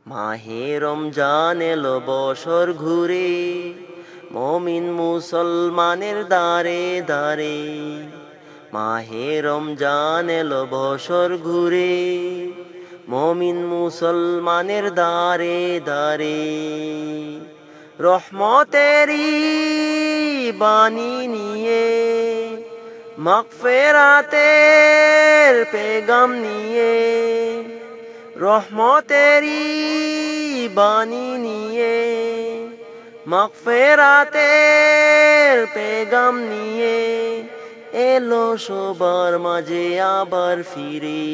মাহে রমজান এলো বছর ঘুরে, মমিন মুসলমানের দারে দারে। মাহে রমজান এলো বছর ঘুরে, মমিন মুসলমানের দারে দারে। রহমতেরি বাণী নিয়ে, মাগফিরাতের পেগাম নিয়ে, রহমতেরি বাণী নিয়ে, মাগফিরাতের পেগাম নিয়ে, এলো সবার মাঝে আবার ফিরে।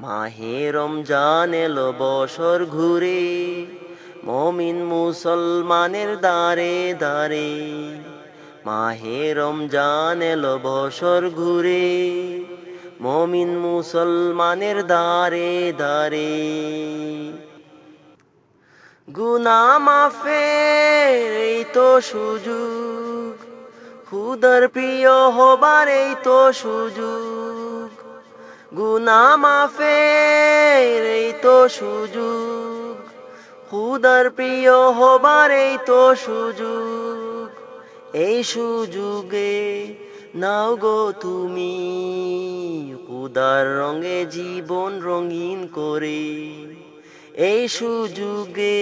মাহে রমজান এলো বছর ঘুরে, মমিন মুসলমানের দারে দারে। মাহে রমজান এলো বছর ঘুরে, মমিন মুসলমানের দারে দারে। গুনাহ মাফের এই তো সুযোগ, খুদার প্রিয় হবার এই তো সুযোগ। গুনাহ মাফের এই তো সুযোগ, খুদার প্রিয় হবার এই তো সুযোগ। এই সুযোগে নাও গো তুমি, খুদার রঙে জীবন রঙিন করে। এই সুযোগে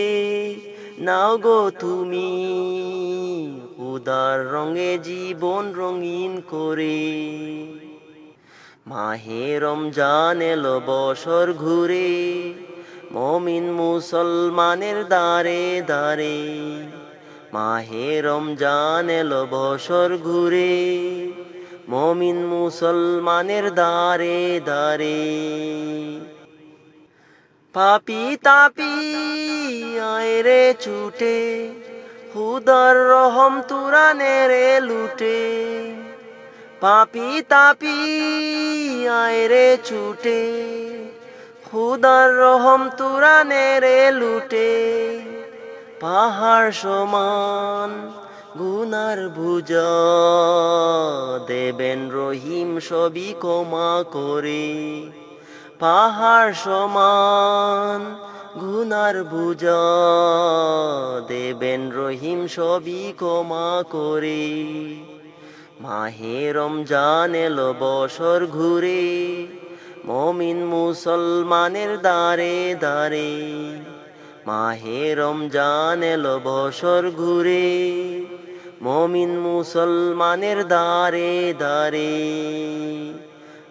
নাও গো তুমি, খুদার রঙে জীবন রঙিন করে। মাহে রমজান এলো বছর ঘুরে, মমিন মুসলমানের দারে দারে। মাহে রমজান এলো বছর ঘুরে, মমিন মুসলমানের দারে দারে। পাপি তাপি আয় রে ছুটে, খুদার রহম তুরানে রে লুটে। পাপি তাপি আয় রে ছুটে, খুদার রহম তুরানে রে লুটে। পাহাড় সমান গুনার বুঝা, দেবেন রহিম সবই ক্ষমা করে। পাহাড় সমান গুনার বুঝা, দেবেন রহিম সবই ক্ষমা করে। মাহে রমজান এলো বছর ঘুরে, মমিন মুসলমানের দারে দারে। মাহে রমজান এলো বছর ঘুরে, মমিন মুসলমানের দারে দারে।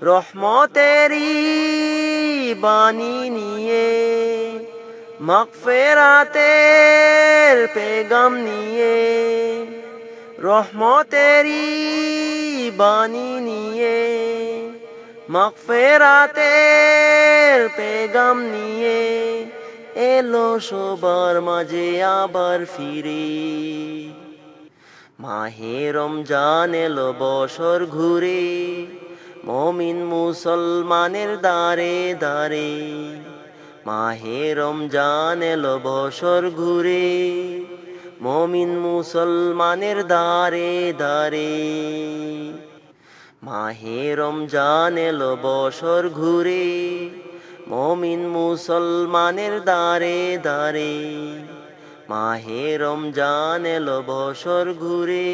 রহমতেরি বাণী নিয়ে, মাগফিরাতের পেগাম নিয়ে, রহমতেরি বাণী নিয়ে, মাগফিরাতের পেগাম নিয়ে, এলো সবার মাঝে আবার ফিরে। মাহে রমজান এলো বছর ঘুরে, মমিন মুসলমানের দারে দারে। মাহে রমজান এলো বছর ঘুরে, মমিন মুসলমানের দারে দারে। মাহে রমজান এলো বছর ঘুরে, মমিন মুসলমানের দারে দারে। মাহে রমজান এলো বছর ঘুরে,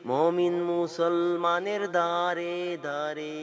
মমিন মুসলমানের দারে দারে।